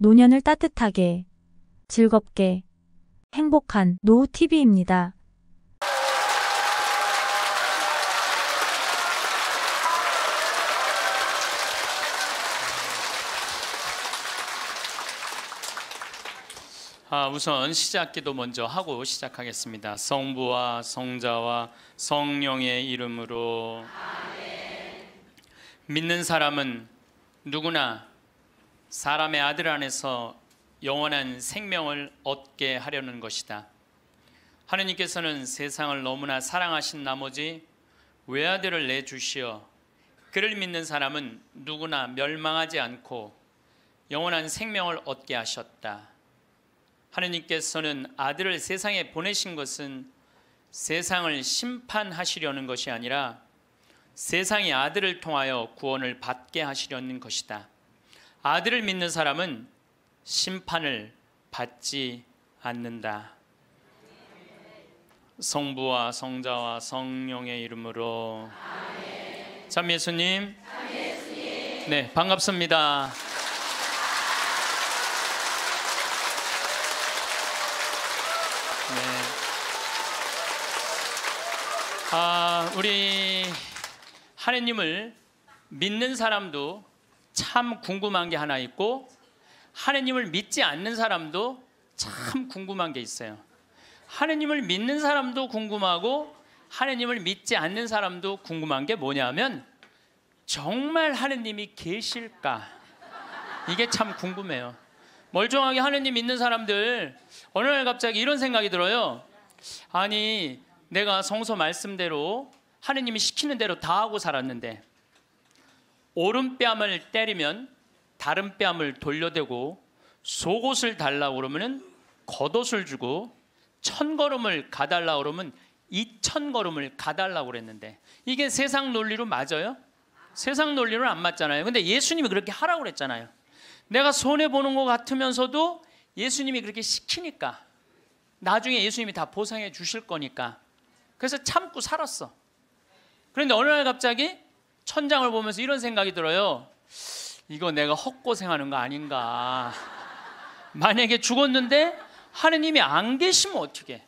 노년을 따뜻하게, 즐겁게, 행복한 노후TV입니다. 우선 시작기도 먼저 하고 시작하겠습니다. 성부와 성자와 성령의 이름으로. 아멘. 믿는 사람은 누구나 사람의 아들 안에서 영원한 생명을 얻게 하려는 것이다. 하느님께서는 세상을 너무나 사랑하신 나머지 외아들을 내주시어 그를 믿는 사람은 누구나 멸망하지 않고 영원한 생명을 얻게 하셨다. 하느님께서는 아들을 세상에 보내신 것은 세상을 심판하시려는 것이 아니라 세상이 아들을 통하여 구원을 받게 하시려는 것이다. 아들을 믿는 사람은 심판을 받지 않는다. 성부와 성자와 성령의 이름으로. 아멘. 참 예수님. 네, 반갑습니다. 우리 하느님을 믿는 사람도 참 궁금한 게 하나 있고, 하느님을 믿지 않는 사람도 참 궁금한 게 있어요. 하느님을 믿는 사람도 궁금하고 하느님을 믿지 않는 사람도 궁금한 게 뭐냐면, 정말 하느님이 계실까? 이게 참 궁금해요. 멀쩡하게 하느님 믿는 사람들 어느 날 갑자기 이런 생각이 들어요. 아니, 내가 성서 말씀대로 하느님이 시키는 대로 다 하고 살았는데 오른뺨을 때리면 다른 뺨을 돌려대고 속옷을 달라고 그러면 겉옷을 주고 1000걸음을 가달라고 그러면 2000걸음을 가달라고 그랬는데 이게 세상 논리로 맞아요? 세상 논리로는 안 맞잖아요. 근데 예수님이 그렇게 하라고 그랬잖아요. 내가 손해보는 것 같으면서도 예수님이 그렇게 시키니까 나중에 예수님이 다 보상해 주실 거니까 그래서 참고 살았어. 그런데 어느 날 갑자기 천장을 보면서 이런 생각이 들어요. 이거 내가 헛고생하는 거 아닌가. 만약에 죽었는데 하느님이 안 계시면 어떻게?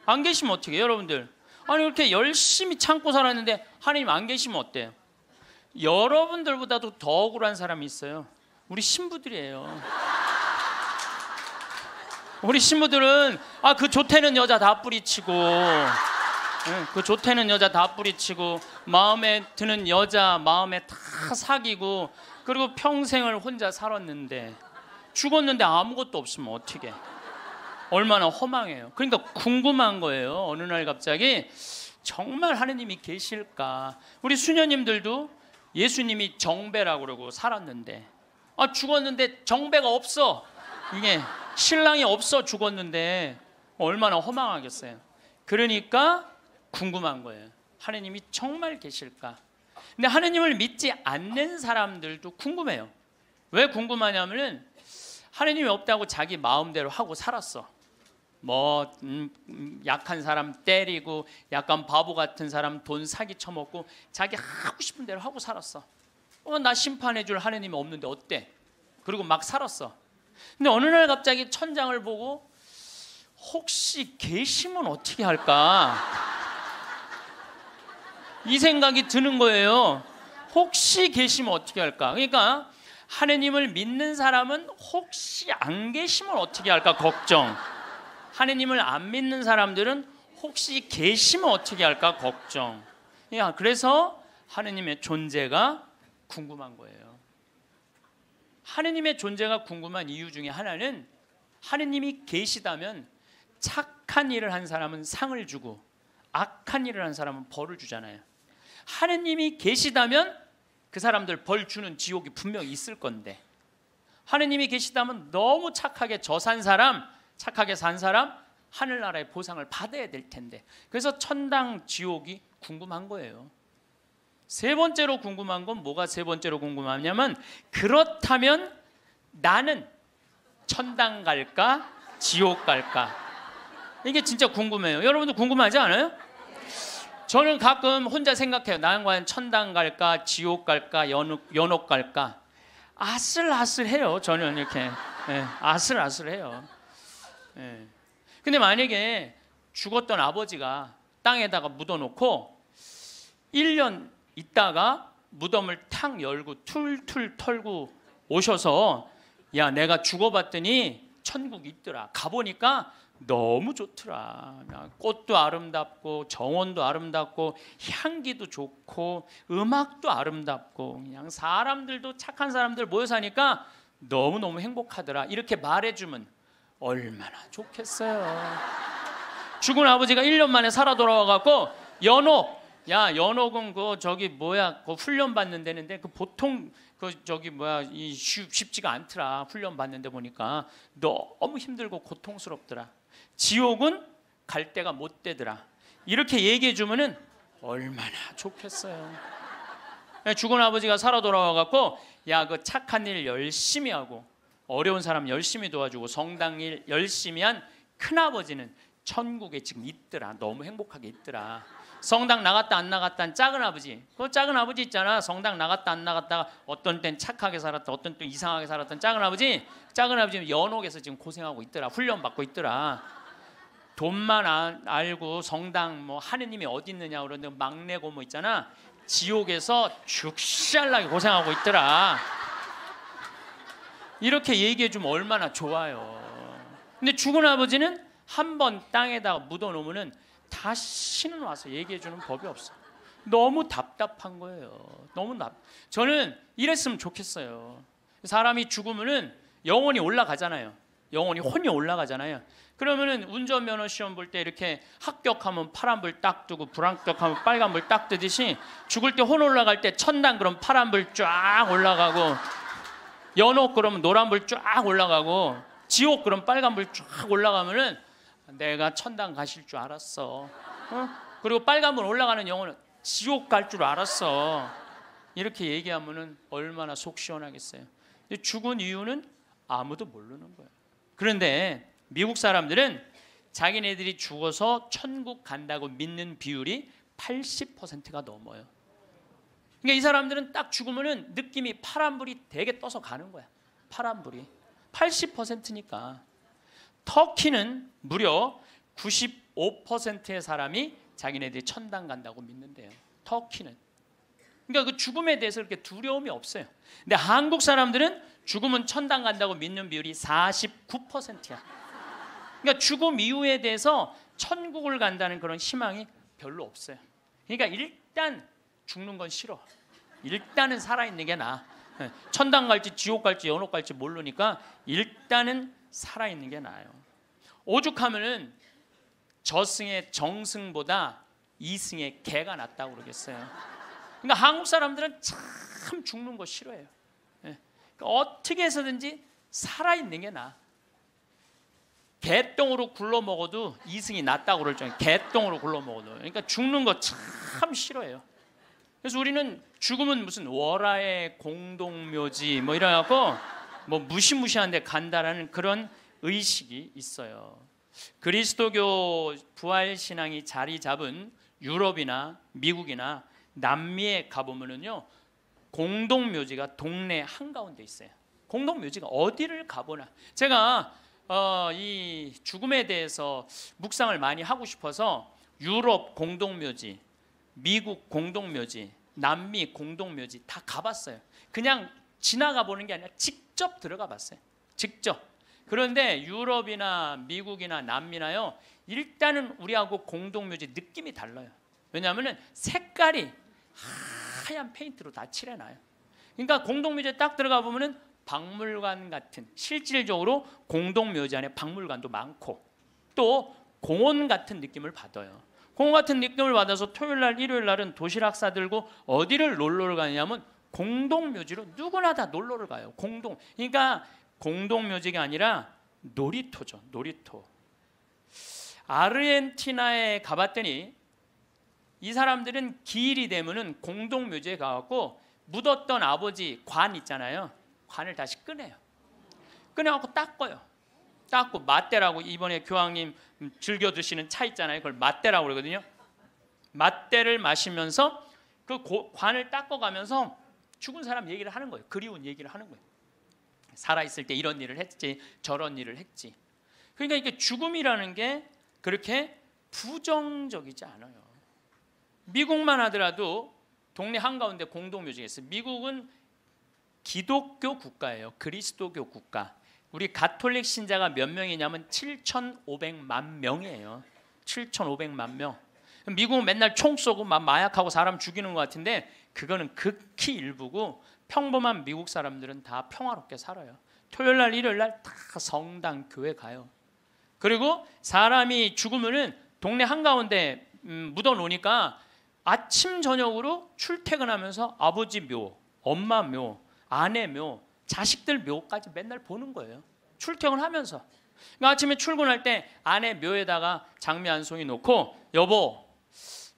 안 계시면 어떻게? 여러분들, 아니 그렇게 열심히 참고 살았는데 하느님 안 계시면 어때요? 여러분들보다도 더 억울한 사람이 있어요. 우리 신부들이에요. 우리 신부들은 그 좋대는 여자 다 뿌리치고, 그 좋대는 여자 다 뿌리치고 마음에 드는 여자 마음에 다 사귀고 그리고 평생을 혼자 살았는데 죽었는데 아무것도 없으면 어떻게? 얼마나 허망해요. 그러니까 궁금한 거예요. 어느 날 갑자기 정말 하느님이 계실까? 우리 수녀님들도 예수님이 정배라고 그러고 살았는데 죽었는데 정배가 없어. 이게 신랑이 없어 죽었는데 얼마나 허망하겠어요. 그러니까 궁금한 거예요. 하느님이 정말 계실까? 근데 하느님을 믿지 않는 사람들도 궁금해요. 왜 궁금하냐면은 하느님이 없다고 자기 마음대로 하고 살았어. 약한 사람 때리고 약간 바보 같은 사람 돈 사기 쳐먹고 자기 하고 싶은 대로 하고 살았어. 나 심판해 줄 하느님이 없는데 어때? 그리고 막 살았어. 근데 어느 날 갑자기 천장을 보고 혹시 계시면 어떻게 할까? 이 생각이 드는 거예요. 혹시 계시면 어떻게 할까? 그러니까 하느님을 믿는 사람은 혹시 안 계시면 어떻게 할까 걱정. 하느님을 안 믿는 사람들은 혹시 계시면 어떻게 할까 걱정. 그래서 하느님의 존재가 궁금한 거예요. 하느님의 존재가 궁금한 이유 중에 하나는 하느님이 계시다면 착한 일을 한 사람은 상을 주고 악한 일을 한 사람은 벌을 주잖아요. 하느님이 계시다면 그 사람들 벌 주는 지옥이 분명히 있을 건데 하느님이 계시다면 너무 착하게 산 사람, 착하게 산 사람 하늘나라의 보상을 받아야 될 텐데 그래서 천당 지옥이 궁금한 거예요. 세 번째로 궁금한 건 뭐가 세 번째로 궁금하냐면 그렇다면 나는 천당 갈까 지옥 갈까? 이게 진짜 궁금해요. 여러분도 궁금하지 않아요? 저는 가끔 혼자 생각해요. 나는 과연 천당 갈까 지옥 갈까 연옥 갈까? 아슬아슬해요. 저는 이렇게 예, 아슬아슬해요. 예. 근데 만약에 죽었던 아버지가 땅에다가 묻어놓고 1년 있다가 무덤을 탁 열고 툴툴 털고 오셔서 야, 내가 죽어봤더니 천국이 있더라. 가보니까 너무 좋더라. 꽃도 아름답고 정원도 아름답고 향기도 좋고 음악도 아름답고 그냥 사람들도 착한 사람들 모여 사니까 너무너무 행복하더라. 이렇게 말해주면 얼마나 좋겠어요. 죽은 아버지가 1년 만에 살아 돌아와갖고 연옥, 야, 연옥은 그 저기 뭐야, 그 훈련 받는 데는데 그 보통 그 저기 뭐야 이 쉽지가 않더라. 훈련 받는데 보니까 너무 힘들고 고통스럽더라. 지옥은 갈 데가 못 되더라. 이렇게 얘기해 주면은 얼마나 좋겠어요. 죽은 아버지가 살아 돌아와갖고 야, 그 착한 일 열심히 하고 어려운 사람 열심히 도와주고 성당 일 열심히 한 큰아버지는 천국에 지금 있더라. 너무 행복하게 있더라. 성당 나갔다 안 나갔다 한 작은 아버지, 그 작은 아버지 있잖아. 성당 나갔다 안 나갔다가 어떤 땐 착하게 살았다 어떤 땐 이상하게 살았던 작은 아버지는 연옥에서 지금 고생하고 있더라. 훈련 받고 있더라. 돈만 알고 성당 뭐 하느님이 어디 있느냐 그러는데 막내 고모 있잖아. 지옥에서 죽살나게 고생하고 있더라. 이렇게 얘기해 주면 얼마나 좋아요. 근데 죽은 아버지는 한 번 땅에다가 묻어놓으면은 다시는 와서 얘기해 주는 법이 없어. 너무 답답한 거예요. 저는 이랬으면 좋겠어요. 사람이 죽으면은 영혼이 올라가잖아요. 영혼이 혼이 올라가잖아요. 그러면은 운전면허 시험 볼 때 이렇게 합격하면 파란불 딱 뜨고 불합격하면 빨간불 딱 뜨듯이 죽을 때 혼 올라갈 때 천당 그럼 파란불 쫙 올라가고 연옥 그러면 노란불 쫙 올라가고 지옥 그럼 빨간불 쫙 올라가면은 내가 천당 가실 줄 알았어. 그리고 빨간불 올라가는 영혼은 지옥 갈 줄 알았어. 이렇게 얘기하면은 얼마나 속 시원하겠어요. 죽은 이유는 아무도 모르는 거예요. 그런데 미국 사람들은 자기네들이 죽어서 천국 간다고 믿는 비율이 80%가 넘어요. 그러니까 이 사람들은 딱 죽으면은 느낌이 파란불이 되게 떠서 가는 거야. 파란불이 80%니까. 터키는 무려 95%의 사람이 자기네들이 천당 간다고 믿는데요. 터키는. 그러니까 그 죽음에 대해서 그렇게 두려움이 없어요. 근데 한국 사람들은 죽으면 천당 간다고 믿는 비율이 49%야. 그러니까 죽음 이후에 대해서 천국을 간다는 그런 희망이 별로 없어요. 그러니까 일단 죽는 건 싫어. 일단은 살아있는 게 나아. 천당 갈지 지옥 갈지 연옥 갈지 모르니까 일단은 살아있는 게 나아요. 오죽하면은 저승의 정승보다 이승의 개가 낫다고 그러겠어요. 그러니까 한국 사람들은 참 죽는 거 싫어해요. 그러니까 어떻게 해서든지 살아있는 게 나아. 개똥으로 굴러 먹어도 이승이 낫다고 그럴 정도로 개똥으로 굴러 먹어도. 그러니까 죽는 거 참 싫어해요. 그래서 우리는 죽으면 무슨 월화의 공동묘지 뭐 이래갖고 뭐 무시무시한 데 간다라는 그런 의식이 있어요. 그리스도교 부활신앙이 자리 잡은 유럽이나 미국이나 남미에 가보면은요 공동묘지가 동네 한가운데 있어요. 공동묘지가 어디를 가보나. 제가 이 죽음에 대해서 묵상을 많이 하고 싶어서 유럽 공동묘지, 미국 공동묘지, 남미 공동묘지 다 가봤어요. 그냥 지나가 보는 게 아니라 직접 들어가 봤어요. 직접. 그런데 유럽이나 미국이나 남미나요 일단은 우리하고 공동묘지 느낌이 달라요. 왜냐하면 색깔이 하얀 페인트로 다 칠해놔요. 그러니까 공동묘지에 딱 들어가 보면은 박물관 같은, 실질적으로 공동묘지 안에 박물관도 많고 또 공원 같은 느낌을 받아요. 공원 같은 느낌을 받아서 토요일날 일요일날은 도시락 싸들고 어디를 놀러를 가냐면 공동묘지로 누구나 다 놀러를 가요. 그러니까 공동묘지가 아니라 놀이터죠. 놀이터. 아르헨티나에 가봤더니 이 사람들은 기일이 되면은 공동묘지에 가갖고 묻었던 아버지 관 있잖아요. 관을 다시 꺼내요. 꺼내갖고 닦아요. 닦고 맞대라고, 이번에 교황님 즐겨 드시는 차 있잖아요. 그걸 맞대라고 그러거든요. 맞대를 마시면서 그 관을 닦아가면서 죽은 사람 얘기를 하는 거예요. 그리운 얘기를 하는 거예요. 살아있을 때 이런 일을 했지, 저런 일을 했지. 그러니까 이게 죽음이라는 게 그렇게 부정적이지 않아요. 미국만 하더라도 동네 한가운데 공동묘지가 있어요. 미국은 기독교 국가예요. 그리스도교 국가. 우리 가톨릭 신자가 몇 명이냐면 7,500만 명이에요. 7,500만 명. 미국은 맨날 총 쏘고 막 마약하고 사람 죽이는 것 같은데 그거는 극히 일부고 평범한 미국 사람들은 다 평화롭게 살아요. 토요일 날 일요일 날 다 성당 교회 가요. 그리고 사람이 죽으면은 동네 한가운데 묻어 놓으니까 아침 저녁으로 출퇴근하면서 아버지 묘, 엄마 묘, 아내 묘, 자식들 묘까지 맨날 보는 거예요. 출퇴근하면서. 그러니까 아침에 출근할 때 아내 묘에다가 장미 한 송이 놓고 여보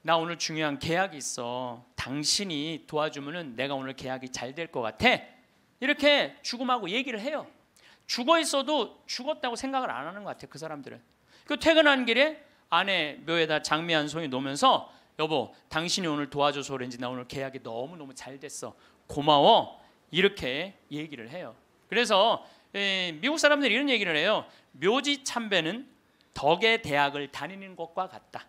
나 오늘 중요한 계약이 있어. 당신이 도와주면은 내가 오늘 계약이 잘 될 것 같아. 이렇게 죽음하고 얘기를 해요. 죽어 있어도 죽었다고 생각을 안 하는 것 같아요. 그 사람들은. 그 퇴근하는 길에 아내 묘에다 장미 한 송이 놓으면서 여보 당신이 오늘 도와줘서 그런지 나 오늘 계약이 너무너무 잘 됐어. 고마워. 이렇게 얘기를 해요. 그래서 미국 사람들이 이런 얘기를 해요. 묘지 참배는 덕의 대학을 다니는 것과 같다.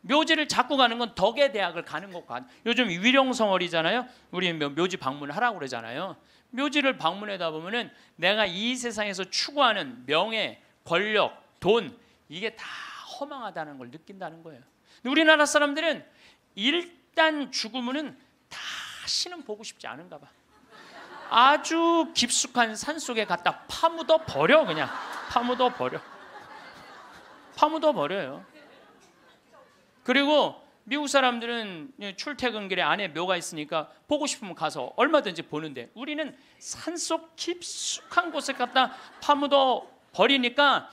묘지를 자꾸 가는 건 덕의 대학을 가는 것과 같다. 요즘 위령성월이잖아요. 우리 묘지 방문을 하라고 그러잖아요. 묘지를 방문하다 보면은 내가 이 세상에서 추구하는 명예, 권력, 돈 이게 다 허망하다는 걸 느낀다는 거예요. 우리나라 사람들은 일단 죽으면은 다시는 보고 싶지 않은가 봐. 아주 깊숙한 산속에 갖다 파묻어 버려. 그냥 파묻어 버려. 파묻어 버려요. 그리고 미국 사람들은 출퇴근길에 안에 묘가 있으니까 보고 싶으면 가서 얼마든지 보는데 우리는 산속 깊숙한 곳에 갖다 파묻어 버리니까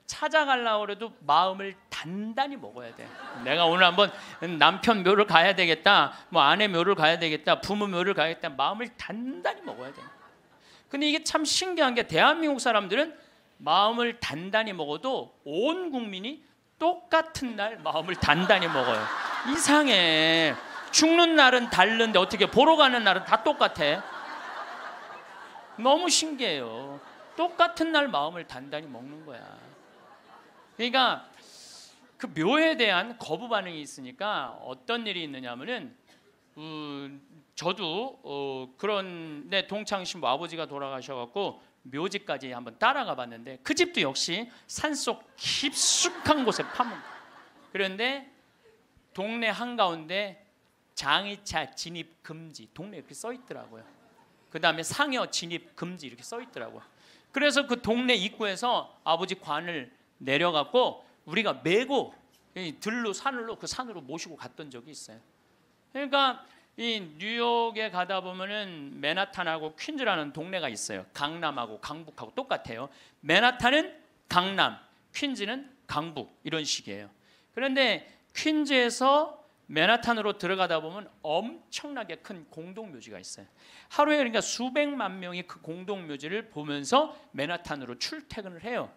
찾아가려고 해도 마음을 단단히 먹어야 돼. 내가 오늘 한번 남편 묘를 가야 되겠다, 뭐 아내 묘를 가야 되겠다, 부모 묘를 가야겠다, 마음을 단단히 먹어야 돼. 근데 이게 참 신기한 게 대한민국 사람들은 마음을 단단히 먹어도 온 국민이 똑같은 날 마음을 단단히 먹어요. 이상해. 죽는 날은 다른데 어떻게 보러 가는 날은 다 똑같아. 너무 신기해요. 똑같은 날 마음을 단단히 먹는 거야. 그러니까 그 묘에 대한 거부 반응이 있으니까 어떤 일이 있느냐면은 저도 그런 내 동창 신부 아버지가 돌아가셔갖고 묘지까지 한번 따라가 봤는데 그 집도 역시 산속 깊숙한 곳에 파문. 그런데 동네 한가운데 장의차 진입 금지 동네 이렇게 써 있더라고요. 그 다음에 상여 진입 금지 이렇게 써 있더라고요. 그래서 그 동네 입구에서 아버지 관을 내려갖고 우리가 메고 들로 산으로 그 산으로 모시고 갔던 적이 있어요. 그러니까 이 뉴욕에 가다 보면은 맨하탄하고 퀸즈라는 동네가 있어요. 강남하고 강북하고 똑같아요. 맨하탄은 강남, 퀸즈는 강북 이런 식이에요. 그런데 퀸즈에서 맨하탄으로 들어가다 보면 엄청나게 큰 공동묘지가 있어요. 하루에 그러니까 수백만 명이 그 공동묘지를 보면서 맨하탄으로 출퇴근을 해요.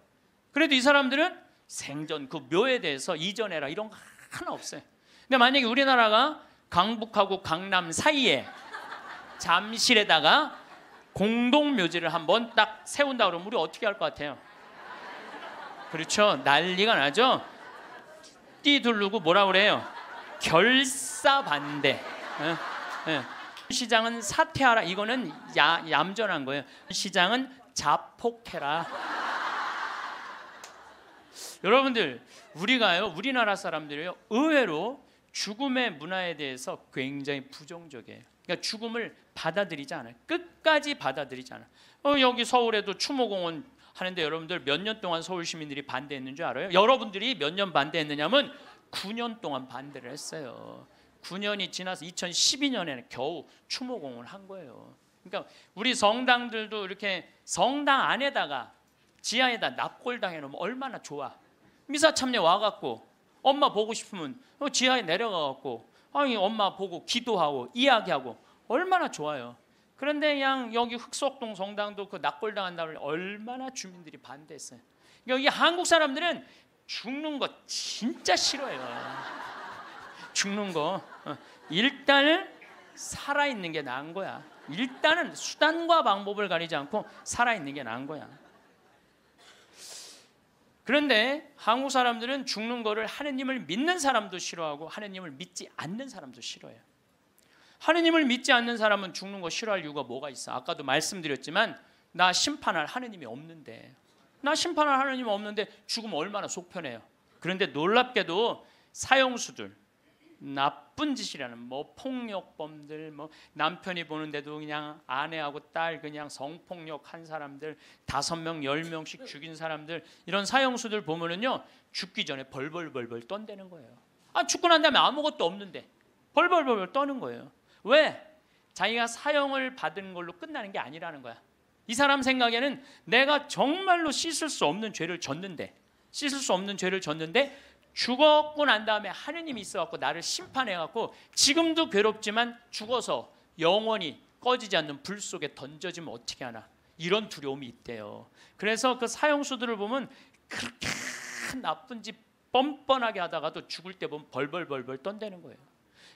그래도 이 사람들은 생전 그 묘에 대해서 이전해라 이런 거 하나 없어요. 근데 만약에 우리나라가 강북하고 강남 사이에 잠실에다가 공동묘지를 한번 딱 세운다 그러면 우리 어떻게 할 것 같아요? 그렇죠. 난리가 나죠. 띠 두르고 뭐라 그래요? 결사반대. 시장은 사퇴하라. 이거는 얌전한 거예요. 시장은 자폭해라. 여러분들 우리가요 우리나라 사람들이요 의외로 죽음의 문화에 대해서 굉장히 부정적이에요. 그러니까 죽음을 받아들이지 않아요. 끝까지 받아들이지 않아요. 여기 서울에도 추모공원 하는데 여러분들 몇 년 동안 서울 시민들이 반대했는 줄 알아요? 여러분들이 몇 년 반대했느냐면 9년 동안 반대를 했어요. 9년이 지나서 2012년에는 겨우 추모공원을 한 거예요. 그러니까 우리 성당들도 이렇게 성당 안에다가 지하에다 납골당 해놓으면 얼마나 좋아. 미사 참여 와갖고 엄마 보고 싶으면 지하에 내려가갖고 아니 엄마 보고 기도하고 이야기하고 얼마나 좋아요. 그런데 그냥 여기 흑석동 성당도 그 납골당 한다고 얼마나 주민들이 반대했어요. 그러니까 이 한국 사람들은 죽는 거 진짜 싫어해요. 죽는 거 일단은 살아있는 게 나은 거야. 일단은 수단과 방법을 가리지 않고 살아있는 게 나은 거야. 그런데 한국 사람들은 죽는 거를 하느님을 믿는 사람도 싫어하고 하느님을 믿지 않는 사람도 싫어해요. 하느님을 믿지 않는 사람은 죽는 거 싫어할 이유가 뭐가 있어? 아까도 말씀드렸지만 나 심판할 하느님이 없는데, 나 심판할 하느님이 없는데 죽으면 얼마나 속편해요. 그런데 놀랍게도 사형수들, 나쁜 짓이라는 뭐 폭력범들, 뭐 남편이 보는데도 그냥 아내하고 딸 그냥 성폭력한 사람들, 5명 10명씩 죽인 사람들, 이런 사형수들 보면은요 죽기 전에 벌벌벌벌 떤다는 거예요. 아, 죽고 난 다음에 아무것도 없는데 벌벌벌벌 떠는 거예요. 왜? 자기가 사형을 받은 걸로 끝나는 게 아니라는 거야. 이 사람 생각에는 내가 정말로 씻을 수 없는 죄를 졌는데, 죽었고 난 다음에 하느님이 있어갖고 나를 심판해갖고 지금도 괴롭지만 죽어서 영원히 꺼지지 않는 불 속에 던져지면 어떻게 하나, 이런 두려움이 있대요. 그래서 그 사형수들을 보면 그렇게 나쁜 짓 뻔뻔하게 하다가도 죽을 때 보면 벌벌벌벌 떤다는 거예요.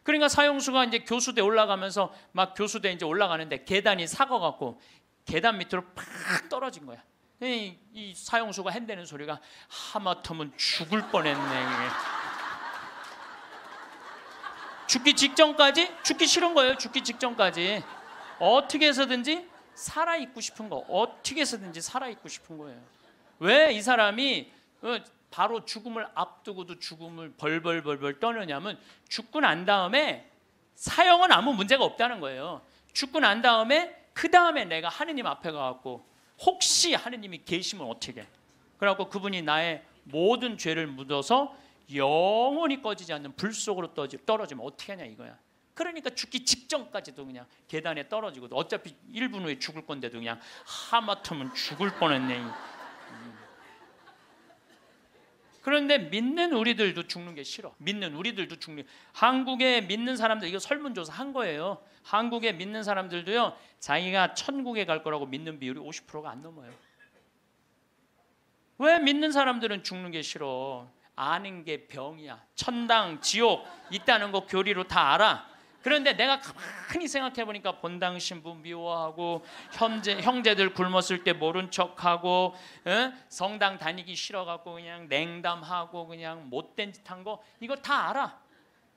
그러니까 사형수가 이제 교수대 올라가면서 막 교수대 이제 올라가는데 계단이 삭아갖고 계단 밑으로 팍 떨어진 거야. 이 사형수가 핸대는 소리가 하마터면 죽을 뻔했네. 죽기 직전까지 죽기 싫은 거예요. 죽기 직전까지 어떻게 해서든지 살아있고 싶은 거, 어떻게 해서든지 살아있고 싶은 거예요. 왜 이 사람이 바로 죽음을 앞두고도 죽음을 벌벌벌벌 떠느냐면, 죽고 난 다음에 사형은 아무 문제가 없다는 거예요. 죽고 난 다음에 그 다음에 내가 하느님 앞에 가갖고 혹시 하느님이 계시면 어떻게 해? 그래갖고 그분이 나의 모든 죄를 묻어서 영원히 꺼지지 않는 불 속으로 떨어지면 어떻게 하냐 이거야. 그러니까 죽기 직전까지도 그냥 계단에 떨어지고, 어차피 1분 후에 죽을 건데도 그냥 하마터면 죽을 뻔했네. 그런데 믿는 우리들도 죽는 게 싫어. 한국에 믿는 사람들, 이거 설문조사 한 거예요. 한국에 믿는 사람들도요 자기가 천국에 갈 거라고 믿는 비율이 50%가 안 넘어요. 왜? 믿는 사람들은 죽는 게 싫어. 아는 게 병이야. 천당, 지옥 있다는 거 교리로 다 알아. 그런데 내가 가만히 생각해 보니까 본당 신부 미워하고, 형제들 굶었을 때 모른 척하고, 성당 다니기 싫어갖고 그냥 냉담하고 그냥 못된 짓 한 거, 이거 다 알아.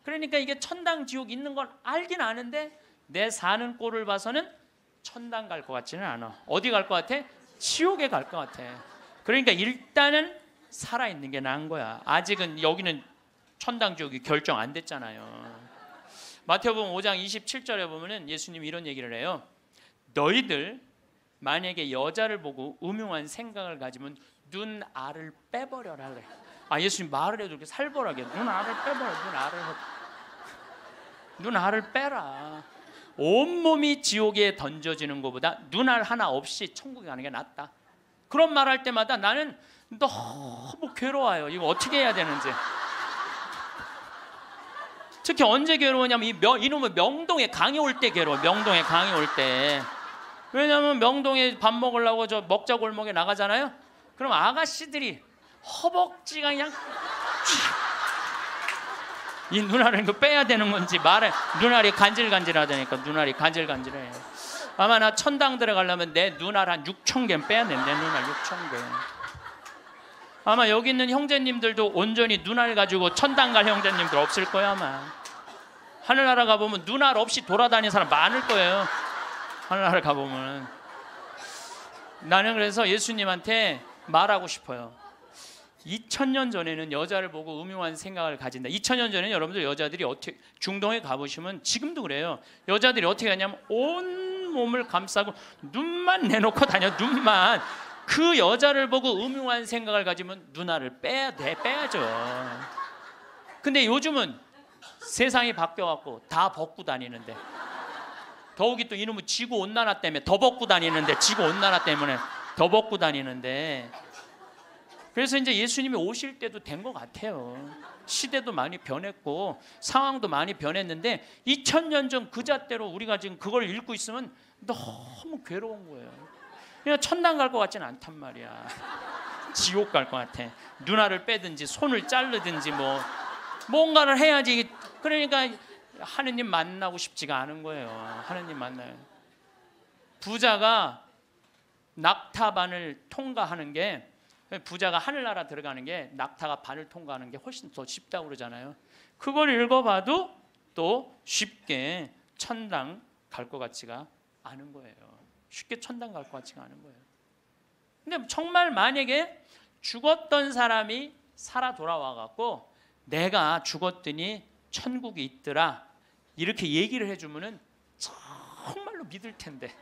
그러니까 이게 천당 지옥 있는 건 알긴 아는데 내 사는 꼴을 봐서는 천당 갈 것 같지는 않아. 어디 갈 것 같아? 지옥에 갈 것 같아. 그러니까 일단은 살아있는 게 나은 거야. 아직은 여기는 천당 지옥이 결정 안 됐잖아요. 마태복음 5장 27절에 보면은 예수님이 이런 얘기를 해요. 너희들 만약에 여자를 보고 음흉한 생각을 가지면 눈알을 빼버려라 그래. 아, 예수님 말을 해도 이렇게 살벌하게 눈알을 빼버려. 눈알을 빼라. 온몸이 지옥에 던져지는 것보다 눈알 하나 없이 천국에 가는 게 낫다. 그런 말 할 때마다 나는 너무 괴로워요. 이거 어떻게 해야 되는지. 특히 언제 괴로우냐면 이놈의 명동에 강의 올 때 괴로워. 명동에 강의 올 때. 왜냐하면 명동에 밥 먹으려고 저 먹자골목에 나가잖아요. 그럼 아가씨들이 허벅지가 그냥 이 눈알을 이거 빼야 되는 건지 말해. 눈알이 간질간질하다니까. 눈알이 간질간질해. 아마 나 천당 들어가려면 내 눈알 한 6,000개는 빼야 된대. 눈알 6,000개. 아마 여기 있는 형제님들도 온전히 눈알 가지고 천당 갈 형제님들 없을 거야 아마. 하늘나라 가보면 눈알 없이 돌아다니는 사람 많을 거예요. 하늘나라 가보면. 나는 그래서 예수님한테 말하고 싶어요. 2000년 전에는 여자를 보고 음흉한 생각을 가진다. 2000년 전에는 여러분들 여자들이 어떻게, 중동에 가보시면 지금도 그래요. 여자들이 어떻게 하냐면 온 몸을 감싸고 눈만 내놓고 다녀. 눈만. 그 여자를 보고 음흉한 생각을 가지면 눈알을 빼야죠. 근데 요즘은 세상이 바뀌어갖고 다 벗고 다니는데, 더욱이 또 이놈의 지구온난화 때문에 더 벗고 다니는데, 지구온난화 때문에 더 벗고 다니는데, 그래서 이제 예수님이 오실 때도 된 것 같아요. 시대도 많이 변했고 상황도 많이 변했는데 2000년 전 그 잣대로 우리가 지금 그걸 읽고 있으면 너무 괴로운 거예요. 그냥 천당 갈 것 같지는 않단 말이야. 지옥 갈 것 같아. 눈알을 빼든지 손을 자르든지 뭐 뭔가를 해야지. 그러니까 하느님 만나고 싶지가 않은 거예요. 하느님 만나요. 부자가 낙타반을 통과하는 게, 부자가 하늘나라 들어가는 게 낙타가 반을 통과하는 게 훨씬 더 쉽다고 그러잖아요. 그걸 읽어봐도 또 쉽게 천당 갈 것 같지가 않은 거예요. 쉽게 천당 갈 것 같지가 않은 거예요. 근데 정말 만약에 죽었던 사람이 살아 돌아와 갖고 내가 죽었더니 천국이 있더라 이렇게 얘기를 해주면은 정말로 믿을 텐데,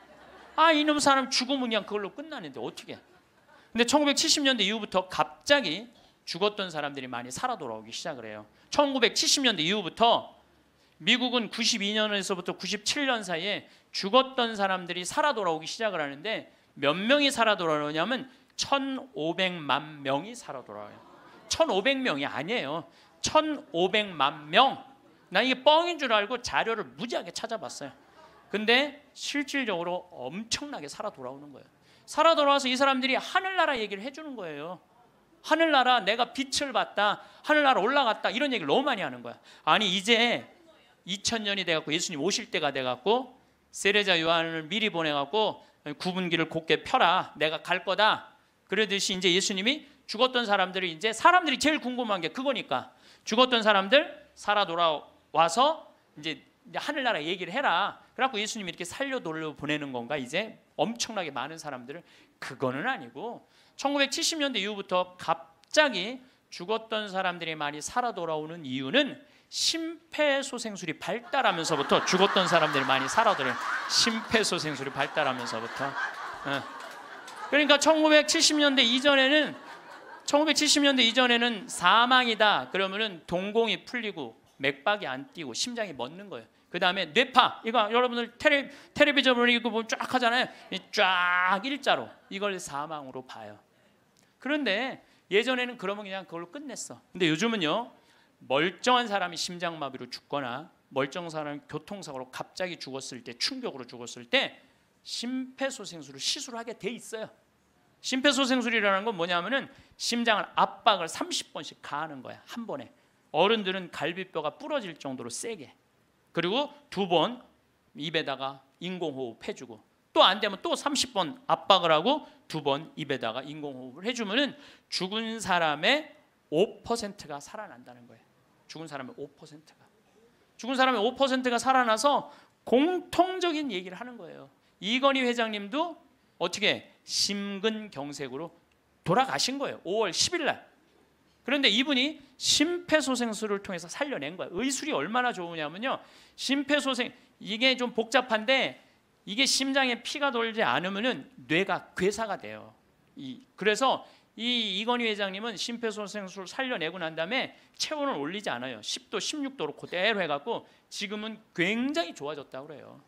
아 이놈 사람 죽으면 그냥 그걸로 끝나는데 어떻게? 근데 1970년대 이후부터 갑자기 죽었던 사람들이 많이 살아 돌아오기 시작을 해요. 1970년대 이후부터 미국은 92년에서부터 97년 사이에 죽었던 사람들이 살아 돌아오기 시작을 하는데, 몇 명이 살아 돌아오냐면 1,500만 명이 살아 돌아와요. 1,500명이 아니에요. 1,500만 명. 난 이게 뻥인 줄 알고 자료를 무지하게 찾아봤어요. 근데 실질적으로 엄청나게 살아 돌아오는 거예요. 살아 돌아와서 이 사람들이 하늘나라 얘기를 해주는 거예요. 하늘나라 내가 빛을 봤다, 하늘나라 올라갔다, 이런 얘기를 너무 많이 하는 거야. 아니 이제 2000년이 돼갖고 예수님 오실 때가 돼갖고 세례자 요한을 미리 보내갖고 구분기를 곧게 펴라, 내가 갈 거다. 그러듯이 이제 예수님이 죽었던 사람들이, 이제 사람들이 제일 궁금한 게 그거니까 죽었던 사람들 살아 돌아와서 이제 하늘나라 얘기를 해라. 그래갖고 예수님이 이렇게 살려 돌려 보내는 건가 이제 엄청나게 많은 사람들을? 그거는 아니고 1970년대 이후부터 갑자기 죽었던 사람들이 많이 살아 돌아오는 이유는 심폐소생술이 발달하면서부터 죽었던 사람들이 많이 살아 돌아요. 심폐소생술이 발달하면서부터. 그러니까 1970년대 이전에는 사망이다 그러면은 동공이 풀리고 맥박이 안 뛰고 심장이 멎는 거예요. 그 다음에 뇌파, 이거 여러분들 텔레비전으로 이거 보면 쫙 하잖아요. 쫙 일자로, 이걸 사망으로 봐요. 그런데 예전에는 그러면 그냥 그걸로 끝냈어. 근데 요즘은요, 멀쩡한 사람이 심장마비로 죽거나 멀쩡한 사람이 교통사고로 갑자기 죽었을 때, 충격으로 죽었을 때 심폐소생술을 시술을 하게 돼 있어요. 심폐소생술이라는 건 뭐냐면은 심장을 압박을 30번씩 가하는 거야, 한 번에. 어른들은 갈비뼈가 부러질 정도로 세게. 그리고 2번 입에다가 인공호흡 해주고, 또 안 되면 또 30번 압박을 하고 2번 입에다가 인공호흡을 해주면은 죽은 사람의 5%가 살아난다는 거예요. 죽은 사람의 5%가 살아나서 공통적인 얘기를 하는 거예요. 이건희 회장님도 어떻게 심근경색으로 돌아가신 거예요. 5월 10일 날. 그런데 이분이 심폐소생술을 통해서 살려낸 거예요. 의술이 얼마나 좋으냐면요, 심폐소생, 이게 좀 복잡한데 이게 심장에 피가 돌지 않으면은 뇌가 괴사가 돼요. 그래서 이건희 회장님은 심폐소생술 살려내고 난 다음에 체온을 올리지 않아요. 10도, 16도로 그대로 해갖고 지금은 굉장히 좋아졌다고 그래요.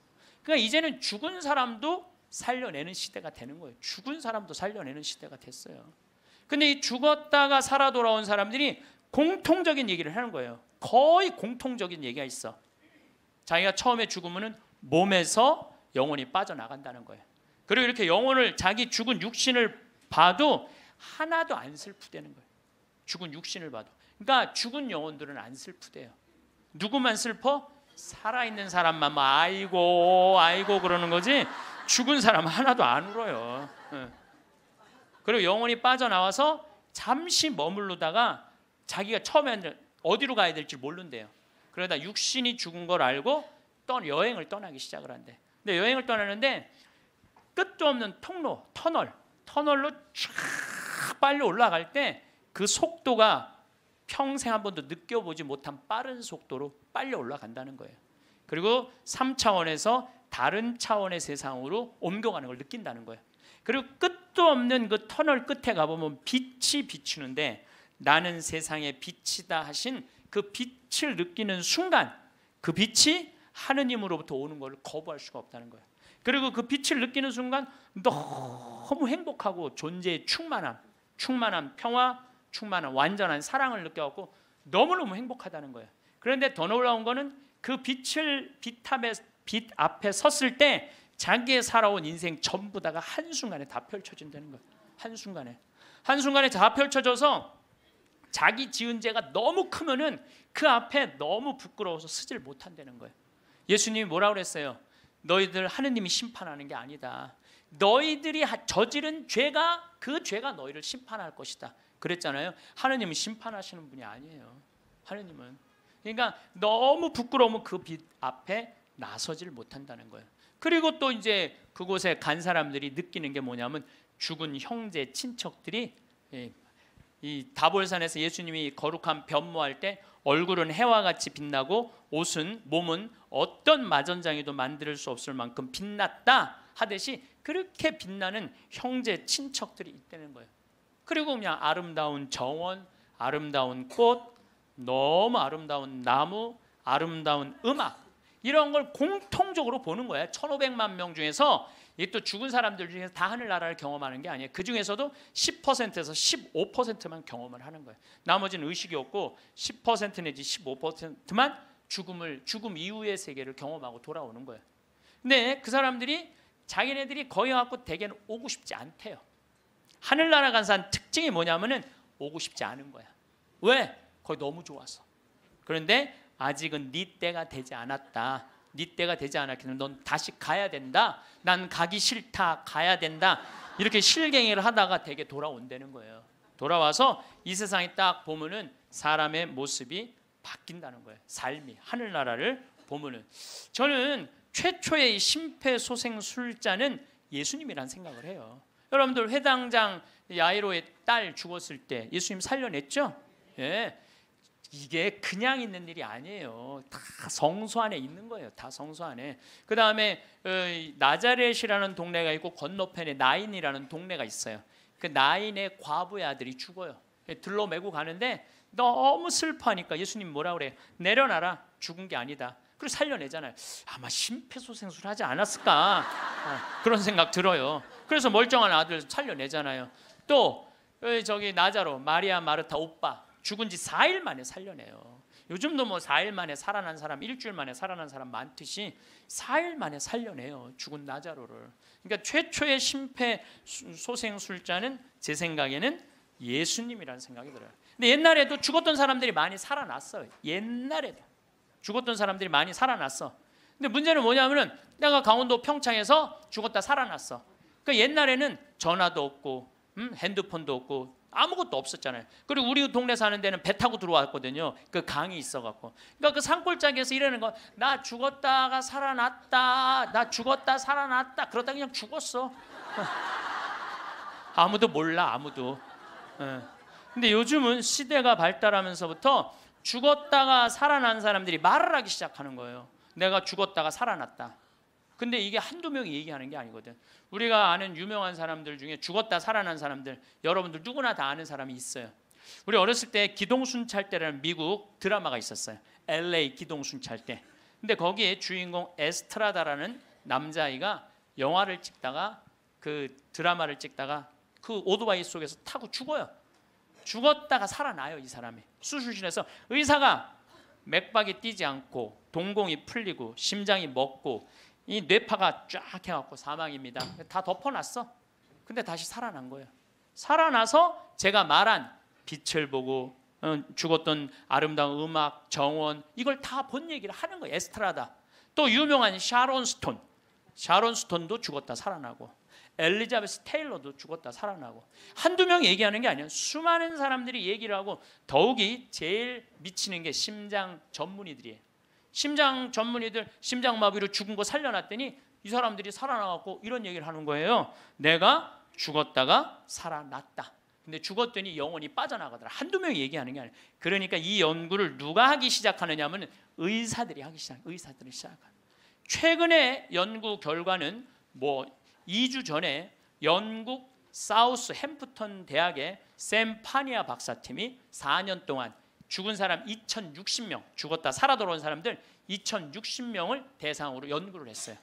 그러니까 이제는 죽은 사람도 살려내는 시대가 되는 거예요. 죽은 사람도 살려내는 시대가 됐어요. 근데 이 죽었다가 살아 돌아온 사람들이 공통적인 얘기를 하는 거예요. 거의 공통적인 얘기가 있어. 자기가 처음에 죽으면은 몸에서 영혼이 빠져나간다는 거예요. 그리고 이렇게 영혼을, 자기 죽은 육신을 봐도 하나도 안 슬프대는 거예요. 죽은 육신을 봐도. 그러니까 죽은 영혼들은 안 슬프대요. 누구만 슬퍼? 살아있는 사람만 뭐 아이고 아이고 그러는 거지, 죽은 사람 하나도 안 울어요. 그리고 영혼이 빠져나와서 잠시 머무르다가 자기가 처음에는 어디로 가야 될지 모른대요. 그러다 육신이 죽은 걸 알고 여행을 떠나기 시작을 한대. 근데 여행을 떠나는데 끝도 없는 통로, 터널로 쫙 빨리 올라갈 때 그 속도가 평생 한 번도 느껴보지 못한 빠른 속도로 빨리 올라간다는 거예요. 그리고 3차원에서 다른 차원의 세상으로 옮겨가는 걸 느낀다는 거예요. 그리고 끝도 없는 그 터널 끝에 가보면 빛이 비추는데, 나는 세상의 빛이다 하신 그 빛을 느끼는 순간, 그 빛이 하느님으로부터 오는 걸 거부할 수가 없다는 거예요. 그리고 그 빛을 느끼는 순간 너무 행복하고 존재의 충만함, 평화, 충만함, 완전한 사랑을 느껴갖고 너무너무 행복하다는 거예요. 그런데 더 놀라운 거는 그 빛 앞에 섰을 때 자기의 살아온 인생 전부 다가 한순간에 다 펼쳐진다는 거예요. 한순간에 다 펼쳐져서 자기 지은 죄가 너무 크면은 그 앞에 너무 부끄러워서 서질 못한다는 거예요. 예수님이 뭐라고 그랬어요? 너희들 하느님이 심판하는 게 아니다. 너희들이 저지른 죄가 그 죄가 너희를 심판할 것이다. 그랬잖아요. 하느님은 심판하시는 분이 아니에요. 하느님은. 그러니까 너무 부끄러우면 그 빛 앞에 나서지를 못한다는 거예요. 그리고 또 이제 그곳에 간 사람들이 느끼는 게 뭐냐면 죽은 형제 친척들이 이 다볼산에서 예수님이 거룩한 변모할 때 얼굴은 해와 같이 빛나고 옷은 몸은 어떤 마전장이도 만들 수 없을 만큼 빛났다 하듯이 그렇게 빛나는 형제 친척들이 있다는 거예요. 그리고 그냥 아름다운 정원, 아름다운 꽃, 너무 아름다운 나무, 아름다운 음악 이런 걸 공통적으로 보는 거예요. 1,500만 명 중에서 이게 또 죽은 사람들 중에서 다 하늘나라를 경험하는 게 아니에요. 그 중에서도 10%에서 15%만 경험을 하는 거예요. 나머지는 의식이 없고 10% 내지 15%만 죽음 이후의 세계를 경험하고 돌아오는 거예요. 근데 그 사람들이 자기네들이 거기 갖고 대개는 오고 싶지 않대요. 하늘나라 간 사람 특징이 뭐냐면은 오고 싶지 않은 거야. 왜? 거기 너무 좋아서. 그런데 아직은 네 때가 되지 않았다. 네 때가 되지 않았기 때문에 넌 다시 가야 된다. 난 가기 싫다. 가야 된다. 이렇게 실갱이를 하다가 되게 돌아온다는 거예요. 돌아와서 이 세상에 딱 보면은 사람의 모습이 바뀐다는 거예요. 삶이 하늘나라를 보면은 저는 최초의 심폐소생술자는 예수님이라는 생각을 해요. 여러분들 회당장 야이로의 딸 죽었을 때 예수님 살려냈죠? 예. 이게 그냥 있는 일이 아니에요. 다 성소 안에 있는 거예요. 다 성소 안에. 그 다음에 나자렛이라는 동네가 있고 건너편에 나인이라는 동네가 있어요. 그 나인의 과부의 아들이 죽어요. 들로 메고 가는데 너무 슬퍼하니까 예수님 뭐라 그래요? 내려놔라. 죽은 게 아니다. 그리고 살려내잖아요. 아마 심폐소생술 하지 않았을까 그런 생각 들어요. 그래서 멀쩡한 아들 살려내잖아요. 또 저기 나자로 마리아 마르타 오빠 죽은 지 4일 만에 살려내요. 요즘도 뭐 4일 만에 살아난 사람, 일주일 만에 살아난 사람 많듯이 4일 만에 살려내요. 죽은 나자로를. 그러니까 최초의 심폐소생술자는 제 생각에는 예수님이라는 생각이 들어요. 근데 옛날에도 죽었던 사람들이 많이 살아났어요. 옛날에도 죽었던 사람들이 많이 살아났어. 근데 문제는 뭐냐면은 내가 강원도 평창에서 죽었다 살아났어. 그러니까 옛날에는 전화도 없고 핸드폰도 없고 아무것도 없었잖아요. 그리고 우리 동네 사는 데는 배 타고 들어왔거든요. 그 강이 있어갖고. 그러니까 그 산골짜기에서 이러는 거, 나 죽었다가 살아났다, 나 죽었다 살아났다. 그러다 그냥 죽었어. 아무도 몰라, 아무도. 근데 요즘은 시대가 발달하면서부터 죽었다가 살아난 사람들이 말을 하기 시작하는 거예요. 내가 죽었다가 살아났다. 근데 이게 한두 명이 얘기하는 게 아니거든. 우리가 아는 유명한 사람들 중에 죽었다 살아난 사람들, 여러분들 누구나 다 아는 사람이 있어요. 우리 어렸을 때 기동순찰대라는 미국 드라마가 있었어요. LA 기동순찰대. 근데 거기에 주인공 에스트라다라는 남자아이가 영화를 찍다가 그 드라마를 찍다가 그 오토바이 속에서 타고 죽어요. 죽었다가 살아나요. 이 사람이 수술실에서 의사가 맥박이 뛰지 않고 동공이 풀리고 심장이 멎고 이 뇌파가 쫙 해갖고 사망입니다. 다 덮어놨어. 근데 다시 살아난 거예요. 살아나서 제가 말한 빛을 보고 죽었던 아름다운 음악, 정원 이걸 다 본 얘기를 하는 거예요. 에스트라다. 또 유명한 샤론 스톤. 샤론 스톤도 죽었다 살아나고 엘리자베스 테일러도 죽었다 살아나고 한두 명이 얘기하는 게 아니에요. 수많은 사람들이 얘기를 하고 더욱이 제일 미치는 게 심장 전문의들이에요. 심장 전문의들 심장마비로 죽은 거 살려놨더니 이 사람들이 살아나갖고 이런 얘기를 하는 거예요. 내가 죽었다가 살아났다. 근데 죽었더니 영혼이 빠져나가더라. 한두 명이 얘기하는 게 아니에요. 그러니까 이 연구를 누가 하기 시작하느냐 하면 의사들이 하기 시작해요. 의사들이 시작해요. 최근에 연구 결과는 뭐 2주 전에 영국 사우스 햄프턴 대학의 샘 파니아 박사팀이 4년 동안 죽은 사람 2060명, 죽었다 살아 돌아온 사람들 2060명을 대상으로 연구를 했어요.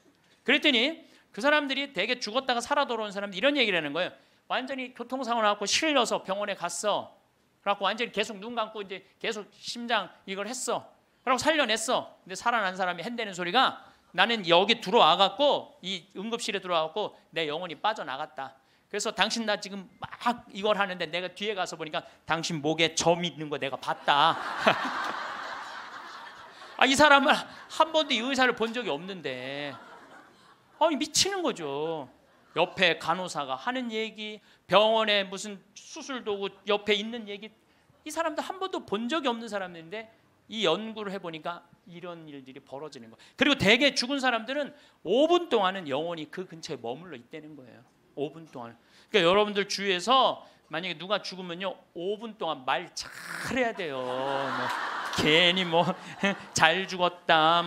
그랬더니 그 사람들이 대개 죽었다가 살아 돌아온 사람들 이런 얘기를 하는 거예요. 완전히 교통사고 나갖고 실려서 병원에 갔어. 그래갖고 완전히 계속 눈 감고 이제 계속 심장 이걸 했어. 그러고 살려냈어. 근데 살아난 사람이 핸대는 소리가 나는 여기 들어와갖고 이 응급실에 들어와갖고 내 영혼이 빠져나갔다. 그래서 당신 나 지금 막 이걸 하는데 내가 뒤에 가서 보니까 당신 목에 점 있는 거 내가 봤다. 이 사람은 한 번도 이 의사를 본 적이 없는데 미치는 거죠. 옆에 간호사가 하는 얘기, 병원에 무슨 수술 도구 옆에 있는 얘기, 이 사람들 한 번도 본 적이 없는 사람들인데 이 연구를 해보니까 이런 일들이 벌어지는 거예요. 그리고 대개 죽은 사람들은 5분 동안은 영원히 그 근처에 머물러 있다는 거예요. 5분 동안. 그러니까 여러분들 주위에서 만약에 누가 죽으면요 5분 동안 말 잘해야 돼요. 괜히 잘 죽었다,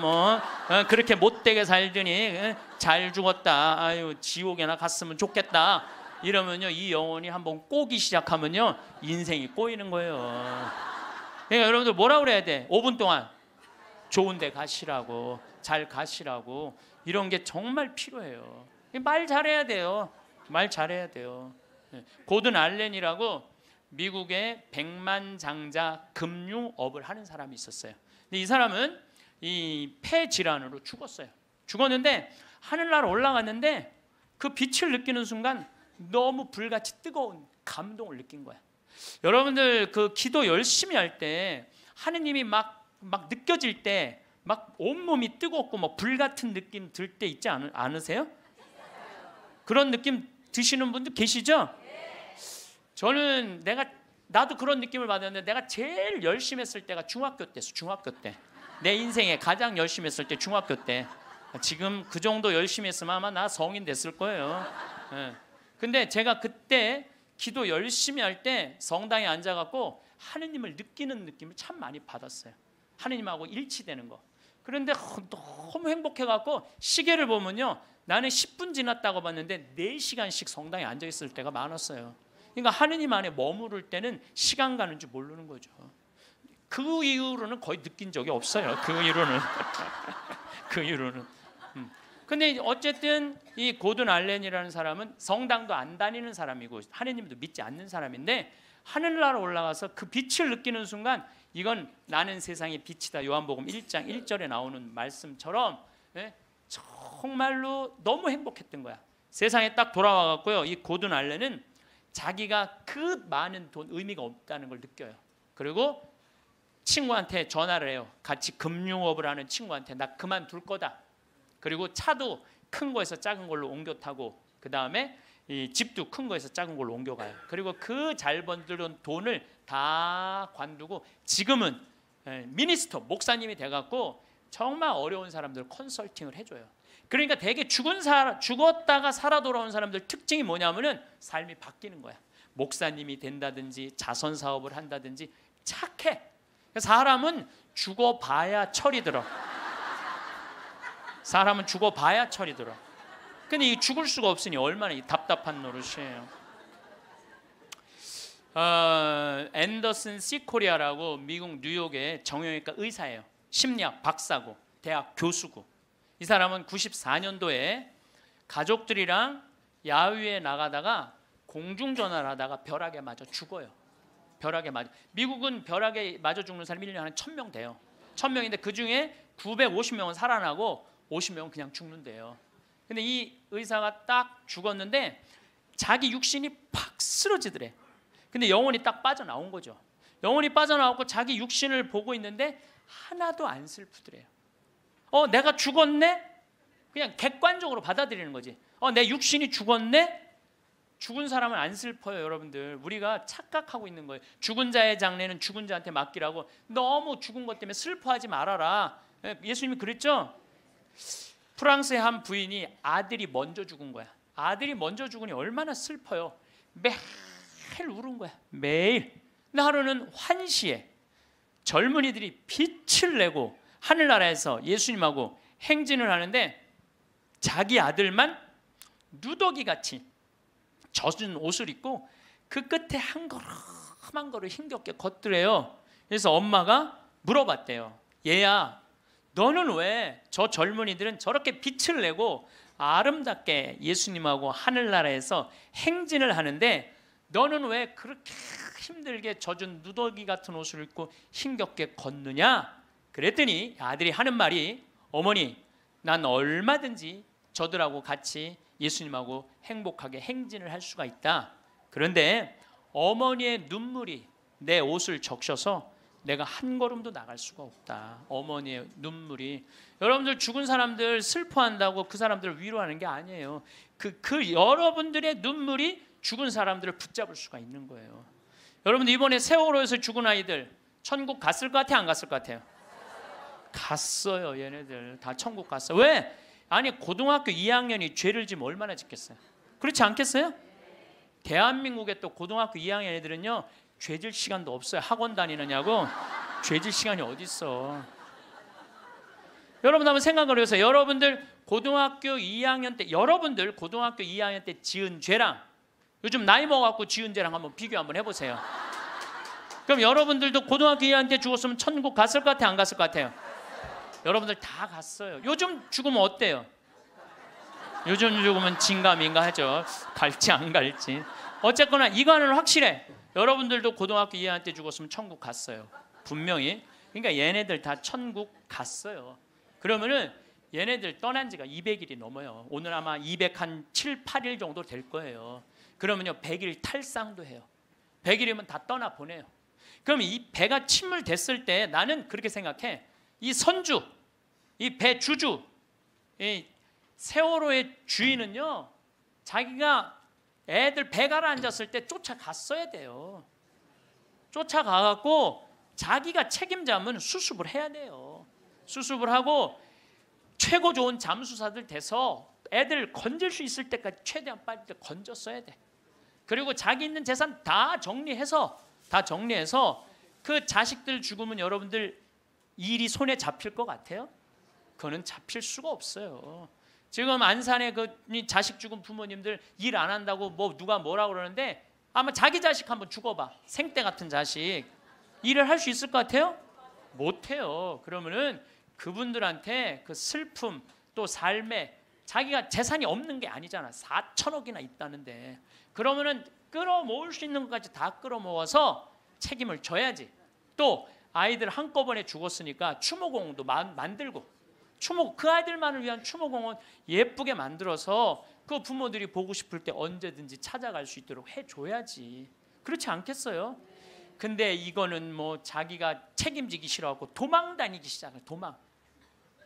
그렇게 못되게 살더니 잘 죽었다, 아유 지옥에나 갔으면 좋겠다 이러면요 이 영혼이 한번 꼬기 시작하면요 인생이 꼬이는 거예요. 그러니까 여러분들 뭐라 그래야 돼? 5분 동안 좋은 데 가시라고, 잘 가시라고, 이런 게 정말 필요해요. 말 잘해야 돼요. 말 잘해야 돼요. 고든 알렌이라고 미국의 백만장자 금융업을 하는 사람이 있었어요. 근데 이 사람은 이 폐 질환으로 죽었어요. 죽었는데 하늘나라 올라갔는데 그 빛을 느끼는 순간 너무 불같이 뜨거운 감동을 느낀 거야. 여러분들 그 기도 열심히 할 때 하느님이 막 느껴질 때 막 온몸이 뜨겁고 불 같은 느낌 들 때 있지 않으세요? 그런 느낌 드시는 분들 계시죠? 저는 나도 그런 느낌을 받았는데 내가 제일 열심히 했을 때가 중학교 때였어. 중학교 때. 내 인생에 가장 열심히 했을 때 중학교 때. 지금 그 정도 열심히 했으면 아마 나 성인 됐을 거예요. 근데 제가 그때 기도 열심히 할 때 성당에 앉아갖고 하느님을 느끼는 느낌을 참 많이 받았어요. 하느님하고 일치되는 거. 그런데 너무 행복해갖고 시계를 보면요 나는 10분 지났다고 봤는데 4시간씩 성당에 앉아있을 때가 많았어요. 그러니까 하느님 안에 머무를 때는 시간 가는 줄 모르는 거죠. 그 이후로는 거의 느낀 적이 없어요. 그 이후로는. 그 이후로는. 근데 어쨌든 이 고든 알렌이라는 사람은 성당도 안 다니는 사람이고 하느님도 믿지 않는 사람인데 하늘나라 올라가서 그 빛을 느끼는 순간 이건 나는 세상의 빛이다. 요한복음 1장 1절에 나오는 말씀처럼 정말로 너무 행복했던 거야. 세상에 딱 돌아와 갖고요. 이 고든 알렌은 자기가 그 많은 돈 의미가 없다는 걸 느껴요. 그리고 친구한테 전화를 해요. 같이 금융업을 하는 친구한테 나 그만둘 거다. 그리고 차도 큰 거에서 작은 걸로 옮겨 타고 그 다음에 이 집도 큰 거에서 작은 걸로 옮겨가요. 그리고 그 잘 번들은 돈을 다 관두고 지금은 미니스터 목사님이 돼갖고 정말 어려운 사람들 컨설팅을 해줘요. 그러니까 되게 죽었다가 살아 돌아온 사람들 특징이 뭐냐면은 삶이 바뀌는 거야. 목사님이 된다든지 자선 사업을 한다든지 착해. 사람은 죽어봐야 철이 들어. 사람은 죽어봐야 철이 들어. 근데 이 죽을 수가 없으니 얼마나 답답한 노릇이에요. 앤더슨 C 코리아라고 미국 뉴욕의 정형외과 의사예요. 심리학 박사고 대학 교수고. 이 사람은 94년도에 가족들이랑 야외에 나가다가 공중전화를 하다가 벼락에 맞아 죽어요. 벼락에 맞아. 미국은 벼락에 맞아 죽는 사람이 1년에 한 1000명 돼요. 1000명인데 그중에 950명은 살아나고 50명은 그냥 죽는데요. 근데 이 의사가 딱 죽었는데 자기 육신이 팍 쓰러지더래. 근데 영혼이 딱 빠져나온 거죠. 영혼이 빠져나오고 자기 육신을 보고 있는데 하나도 안 슬프더래요. 내가 죽었네? 그냥 객관적으로 받아들이는 거지. 내 육신이 죽었네? 죽은 사람은 안 슬퍼요, 여러분들. 우리가 착각하고 있는 거예요. 죽은 자의 장례는 죽은 자한테 맡기라고. 너무 죽은 것 때문에 슬퍼하지 말아라. 예수님이 그랬죠? 프랑스의 한 부인이 아들이 먼저 죽은 거야. 아들이 먼저 죽으니 얼마나 슬퍼요. 매일 울은 거야. 매일. 근데 하루는 환시에 젊은이들이 빛을 내고 하늘나라에서 예수님하고 행진을 하는데 자기 아들만 누더기같이 젖은 옷을 입고 그 끝에 한 걸음 한 걸음 힘겹게 걷더래요. 그래서 엄마가 물어봤대요. 얘야, 너는 왜 저 젊은이들은 저렇게 빛을 내고 아름답게 예수님하고 하늘나라에서 행진을 하는데 너는 왜 그렇게 힘들게 젖은 누더기 같은 옷을 입고 힘겹게 걷느냐? 그랬더니 아들이 하는 말이 어머니, 난 얼마든지 저들하고 같이 예수님하고 행복하게 행진을 할 수가 있다. 그런데 어머니의 눈물이 내 옷을 적셔서 내가 한 걸음도 나갈 수가 없다. 어머니의 눈물이. 여러분들 죽은 사람들 슬퍼한다고 그 사람들을 위로하는 게 아니에요. 그 여러분들의 눈물이 죽은 사람들을 붙잡을 수가 있는 거예요. 여러분들 이번에 세월호에서 죽은 아이들 천국 갔을 것 같아요? 안 갔을 것 같아요? 갔어요. 얘네들 다 천국 갔어요. 왜? 아니 고등학교 2학년이 죄를 지면 얼마나 짓겠어요? 그렇지 않겠어요? 대한민국의 또 고등학교 2학년 애들은요 죄질 시간도 없어요. 학원 다니느냐고 죄질 시간이 어디 있어. 여러분 한번 생각을 해보세요. 여러분들 고등학교 2학년 때 지은 죄랑 요즘 나이 먹어갖고 지은 죄랑 한번 비교 한번 해보세요. 그럼 여러분들도 고등학교 2학년 때 죽었으면 천국 갔을 것 같아요? 안 갔을 것 같아요? 여러분들 다 갔어요. 요즘 죽으면 어때요? 요즘 죽으면 진감인가 하죠. 갈지 안 갈지. 어쨌거나 이거는 확실해. 여러분들도 고등학교 2학년 때 죽었으면 천국 갔어요. 분명히. 그러니까 얘네들 다 천국 갔어요. 그러면은 얘네들 떠난 지가 200일이 넘어요. 오늘 아마 207, 8일 정도 될 거예요. 그러면요 100일 탈상도 해요. 100일이면 다 떠나 보내요. 그럼 이 배가 침몰됐을 때 나는 그렇게 생각해. 이 선주, 이 배 주주, 이 세월호의 주인은요 자기가 애들 배 가라앉았을 때 쫓아갔어야 돼요. 쫓아가갖고 자기가 책임자면 수습을 해야 돼요. 수습을 하고 최고 좋은 잠수사들 돼서 애들 건질 수 있을 때까지 최대한 빨리 건졌어야 돼. 그리고 자기 있는 재산 다 정리해서 그 자식들 죽으면 여러분들 일이 손에 잡힐 것 같아요? 그거는 잡힐 수가 없어요. 지금 안산에 그 자식 죽은 부모님들 일 안 한다고 뭐 누가 뭐라 그러는데 아마 자기 자식 한번 죽어봐. 생떼 같은 자식. 일을 할 수 있을 것 같아요? 못해요. 그러면은 그분들한테 그 슬픔 또 삶에 자기가 재산이 없는 게 아니잖아. 4천억이나 있다는데. 그러면은 끌어모을 수 있는 것까지 다 끌어모아서 책임을 져야지. 또 아이들 한꺼번에 죽었으니까 추모공원도 만들고 그 아이들만을 위한 추모공원 예쁘게 만들어서 그 부모들이 보고 싶을 때 언제든지 찾아갈 수 있도록 해줘야지. 그렇지 않겠어요? 근데 이거는 뭐 자기가 책임지기 싫어하고 도망 다니기 시작해. 도망.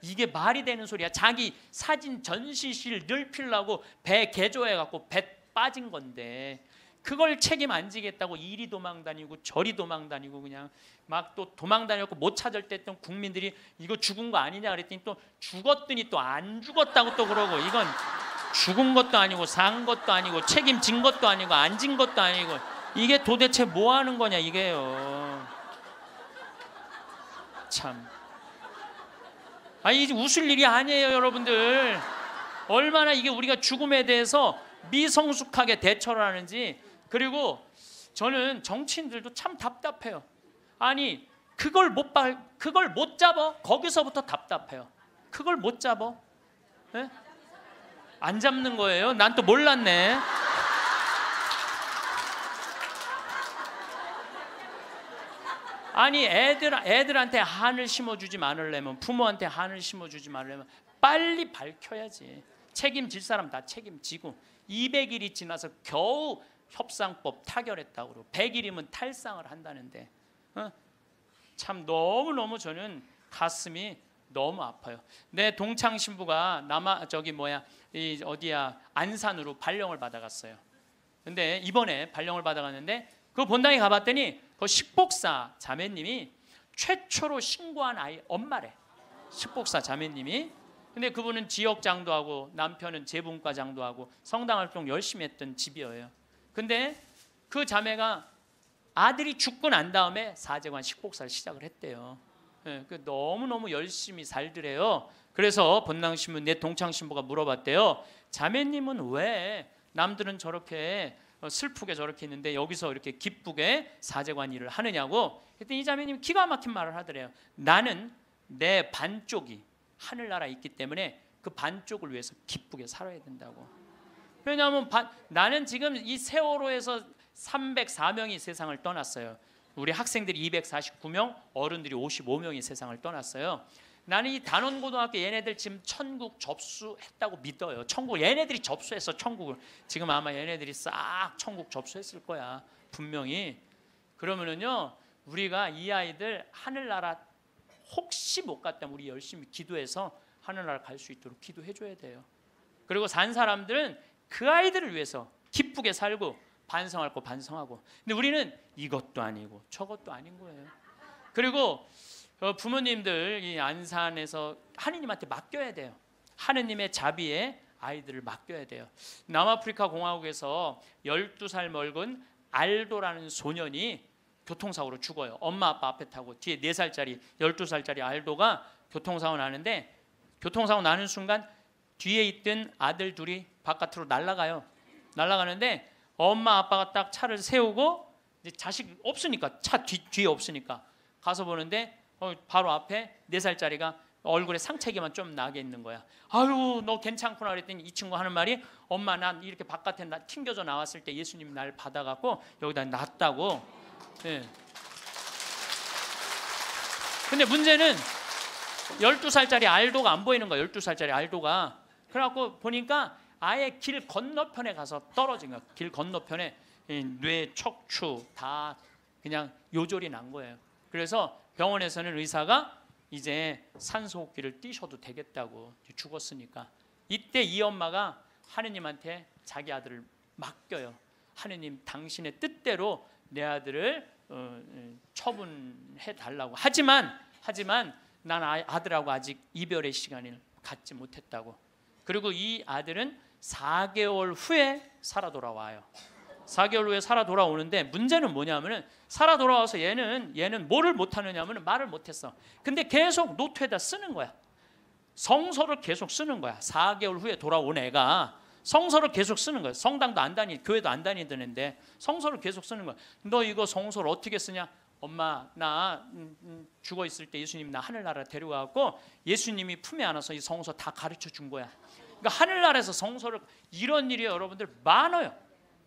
이게 말이 되는 소리야. 자기 사진 전시실 늘피려고 배 개조해갖고 배 빠진 건데 그걸 책임 안 지겠다고 이리 도망 다니고 저리 도망 다니고 그냥 막 또 도망 다녔고 못 찾을 때 또 국민들이 이거 죽은 거 아니냐 그랬더니 또 죽었더니 또 안 죽었다고 또 그러고 이건 죽은 것도 아니고 산 것도 아니고 책임진 것도 아니고 안 진 것도 아니고 이게 도대체 뭐 하는 거냐 이게요. 참. 아니 이제 웃을 일이 아니에요 여러분들. 얼마나 이게 우리가 죽음에 대해서 미성숙하게 대처를 하는지. 그리고 저는 정치인들도 참 답답해요. 아니 그걸 못 잡아? 거기서부터 답답해요. 그걸 못 잡아? 네? 안 잡는 거예요? 난 또 몰랐네. 아니 애들한테 한을 심어주지 말으려면 부모한테 한을 심어주지 말으려면 빨리 밝혀야지. 책임질 사람 다 책임지고 200일이 지나서 겨우 협상법 타결했다고 그러고 100일이면 탈상을 한다는데 참 너무너무 저는 가슴이 너무 아파요. 내 동창 신부가 안산으로 발령을 받아갔어요. 근데 이번에 발령을 받아갔는데 그 본당에 가봤더니 그 식복사 자매님이 최초로 신고한 아이 엄마래. 식복사 자매님이. 근데 그분은 지역장도 하고 남편은 재분과장도 하고 성당 활동 열심히 했던 집이에요. 근데 그 자매가 아들이 죽고 난 다음에 사제관 식복사를 시작을 했대요. 네, 너무너무 열심히 살더래요. 그래서 본당신부 내 동창신부가 물어봤대요. 자매님은 왜 남들은 저렇게 슬프게 저렇게 있는데 여기서 이렇게 기쁘게 사제관 일을 하느냐고. 그랬더니 이 자매님이 기가 막힌 말을 하더래요. 나는 내 반쪽이 하늘나라에 있기 때문에 그 반쪽을 위해서 기쁘게 살아야 된다고. 왜냐하면 나는 지금 이 세월호에서 304명이 세상을 떠났어요. 우리 학생들이 249명, 어른들이 55명이 세상을 떠났어요. 나는 이 단원고등학교 얘네들 지금 천국 접수했다고 믿어요. 천국 얘네들이 접수했어. 천국을 지금 아마 얘네들이 싹 천국 접수했을 거야 분명히. 그러면은요 우리가 이 아이들 하늘나라 혹시 못 갔다면 우리 열심히 기도해서 하늘나라 갈 수 있도록 기도해 줘야 돼요. 그리고 산 사람들은 그 아이들을 위해서 기쁘게 살고 반성할 거 반성하고. 근데 우리는 이것도 아니고 저것도 아닌 거예요. 그리고 부모님들 이 안산에서 하느님한테 맡겨야 돼요. 하느님의 자비에 아이들을 맡겨야 돼요. 남아프리카 공화국에서 12살 먹은 알도라는 소년이 교통사고로 죽어요. 엄마 아빠 앞에 타고 뒤에 4살짜리 12살짜리 알도가 교통사고 나는데, 교통사고 나는 순간 뒤에 있던 아들 둘이 바깥으로 날아가요. 날아가는데 엄마 아빠가 딱 차를 세우고, 이제 자식 없으니까, 차 뒤에 없으니까 가서 보는데 바로 앞에 4살짜리가 얼굴에 상처기만 좀 나게 있는 거야. 아유 너 괜찮구나 그랬더니 이 친구 하는 말이, 엄마 난 이렇게 바깥에 튕겨져 나왔을 때 예수님이 날 받아갖고 여기다 놨다고. 예. 근데 문제는 12살짜리 알도가 안 보이는 거야. 12살짜리 알도가. 그래갖고 보니까 아예 길 건너편에 가서 떨어진 거야. 길 건너편에 뇌, 척추 다 그냥 요절이 난 거예요. 그래서 병원에서는 의사가 이제 산소호흡기를 띄셔도 되겠다고, 죽었으니까. 이때 이 엄마가 하느님한테 자기 아들을 맡겨요. 하느님 당신의 뜻대로 내 아들을 처분해 달라고. 하지만 난 아들하고 아직 이별의 시간을 갖지 못했다고. 그리고 이 아들은 4개월 후에 살아 돌아와요. 4개월 후에 살아 돌아오는데 문제는 뭐냐면은, 살아 돌아와서 얘는 뭐를 못하느냐면 말을 못했어. 근데 계속 노트에다 쓰는 거야. 성서를 계속 쓰는 거야. 4개월 후에 돌아온 애가 성서를 계속 쓰는 거야. 성당도 안 교회도 안 다니던 애인데 성서를 계속 쓰는 거야. 너 이거 성서를 어떻게 쓰냐? 엄마 나 죽어 있을 때 예수님 나 하늘나라 데려가고 예수님이 품에 안아서 이 성서 다 가르쳐 준 거야. 그러니까 하늘나라에서 성서를, 이런 일이 여러분들 많아요.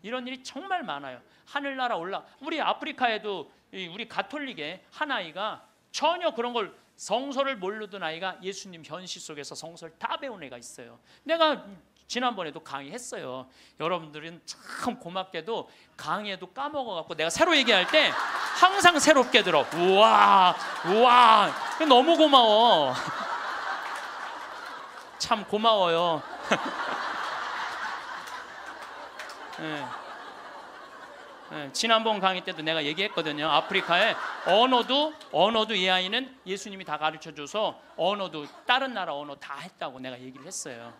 이런 일이 정말 많아요. 하늘나라 우리 아프리카에도 우리 가톨릭의 한 아이가 전혀 그런 걸, 성서를 모르던 아이가 예수님 현시 속에서 성서를 다 배운 애가 있어요. 내가 지난번에도 강의했어요. 여러분들은 참 고맙게도 강의에도 까먹어갖고 내가 새로 얘기할 때 항상 새롭게 들어. 우와 너무 고마워. 참 고마워요. 네. 지난번 강의 때도 내가 얘기했거든요. 아프리카에 언어도 이 아이는 예수님이 다 가르쳐줘서 언어도 다른 나라 언어 다 했다고 내가 얘기를 했어요.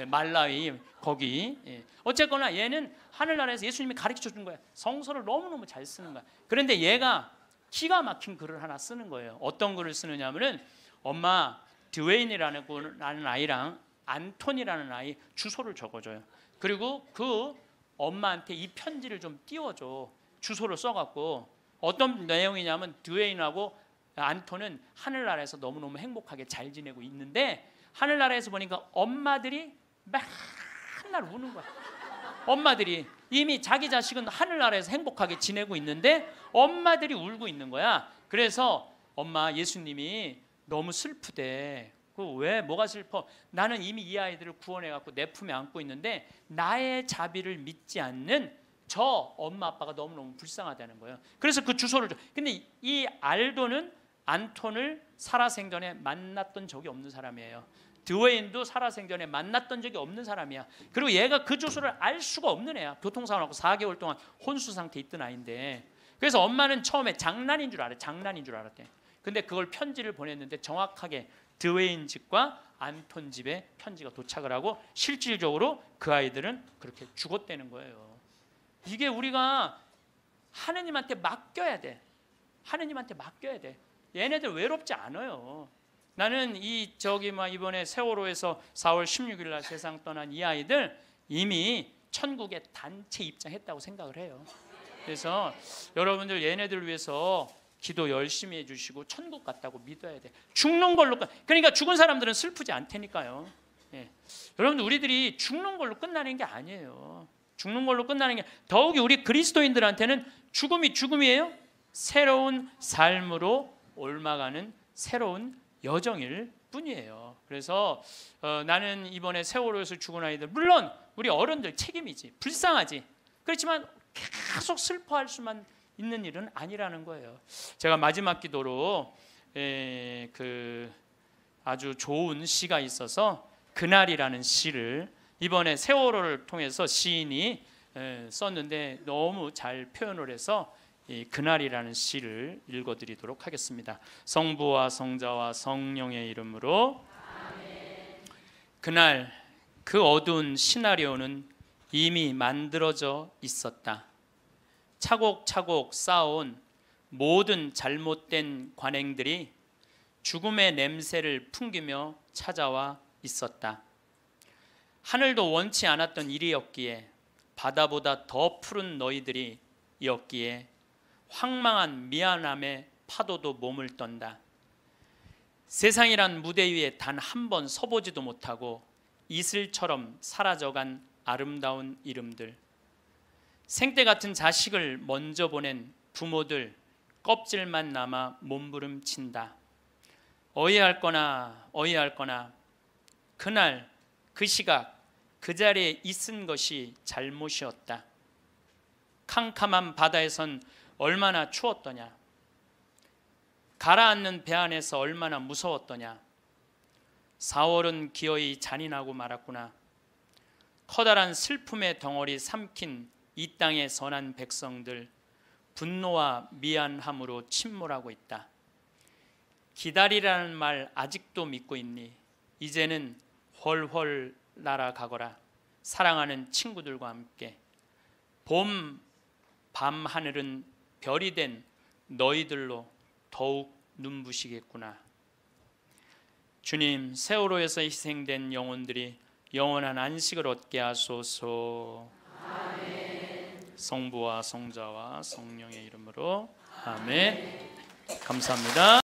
말라위 거기. 어쨌거나 얘는 하늘나라에서 예수님이 가르쳐준 거야. 성서를 너무너무 잘 쓰는 거야. 그런데 얘가 기가 막힌 글을 하나 쓰는 거예요. 어떤 글을 쓰느냐면은, 엄마 드웨인이라는 아이랑 안톤이라는 아이 주소를 적어줘요. 그리고 그 엄마한테 이 편지를 좀 띄워줘. 주소를 써갖고. 어떤 내용이냐면, 드웨인하고 안톤은 하늘나라에서 너무너무 행복하게 잘 지내고 있는데, 하늘나라에서 보니까 엄마들이 맨날 우는 거야. 엄마들이 이미 자기 자식은 하늘나라에서 행복하게 지내고 있는데 엄마들이 울고 있는 거야. 그래서 엄마 예수님이 너무 슬프대. 왜 뭐가 슬퍼? 나는 이미 이 아이들을 구원해갖고 내 품에 안고 있는데 나의 자비를 믿지 않는 저 엄마 아빠가 너무너무 불쌍하다는 거예요. 그래서 그 주소를 줘. 근데 이 알도는 안톤을 살아생전에 만났던 적이 없는 사람이에요. 드웨인도 살아생전에 만났던 적이 없는 사람이야. 그리고 얘가 그 주소를 알 수가 없는 애야. 교통사고 나고 4개월 동안 혼수 상태에 있던 아이인데. 그래서 엄마는 처음에 장난인 줄 알았대. 근데 그걸 편지를 보냈는데 정확하게 드웨인 집과 안톤 집에 편지가 도착을 하고 실질적으로 그 아이들은 그렇게 죽었다는 거예요. 이게 우리가 하느님한테 맡겨야 돼. 하느님한테 맡겨야 돼. 얘네들 외롭지 않아요. 나는 이번에 세월호에서 4월 16일 날 세상 떠난 이 아이들 이미 천국에 단체 입장했다고 생각을 해요. 그래서 여러분들 얘네들 위해서 기도 열심히 해주시고 천국 갔다고 믿어야 돼. 죽는 걸로 그러니까 죽은 사람들은 슬프지 않다니까요. 여러분들 우리들이 죽는 걸로 끝나는 게 아니에요. 죽는 걸로 끝나는 게, 더욱이 우리 그리스도인들한테는 죽음이 죽음이에요. 새로운 삶으로 옮아가는 새로운 여정일 뿐이에요. 그래서 나는 이번에 세월호에서 죽은 아이들, 물론 우리 어른들 책임이지, 불쌍하지. 그렇지만 계속 슬퍼할 수만 있는 일은 아니라는 거예요. 제가 마지막 기도로 아주 좋은 시가 있어서 그날이라는 시를 이번에 세월호를 통해서 시인이 썼는데 너무 잘 표현을 해서 이 그날이라는 시를 읽어드리도록 하겠습니다. 성부와 성자와 성령의 이름으로 아멘. 그날 그 어두운 시나리오는 이미 만들어져 있었다. 차곡차곡 쌓아온 모든 잘못된 관행들이 죽음의 냄새를 풍기며 찾아와 있었다. 하늘도 원치 않았던 일이었기에, 바다보다 더 푸른 너희들이 였기에 황망한 미안함에 파도도 몸을 떤다. 세상이란 무대 위에 단 한 번 서보지도 못하고 이슬처럼 사라져간 아름다운 이름들, 생때 같은 자식을 먼저 보낸 부모들 껍질만 남아 몸부림친다. 어이할거나 그날 그 시각 그 자리에 있은 것이 잘못이었다. 캄캄한 바다에선 얼마나 추웠더냐. 가라앉는 배 안에서 얼마나 무서웠더냐. 4월은 기어이 잔인하고 말았구나. 커다란 슬픔의 덩어리 삼킨 이 땅의 선한 백성들, 분노와 미안함으로 침몰하고 있다. 기다리라는 말 아직도 믿고 있니? 이제는 훨훨 날아가거라. 사랑하는 친구들과 함께. 봄 밤 하늘은 별이 된 너희들로 더욱 눈부시겠구나. 주님, 세월호에서 희생된 영혼들이 영원한 안식을 얻게 하소서. 아멘. 성부와 성자와 성령의 이름으로 아멘. 감사합니다.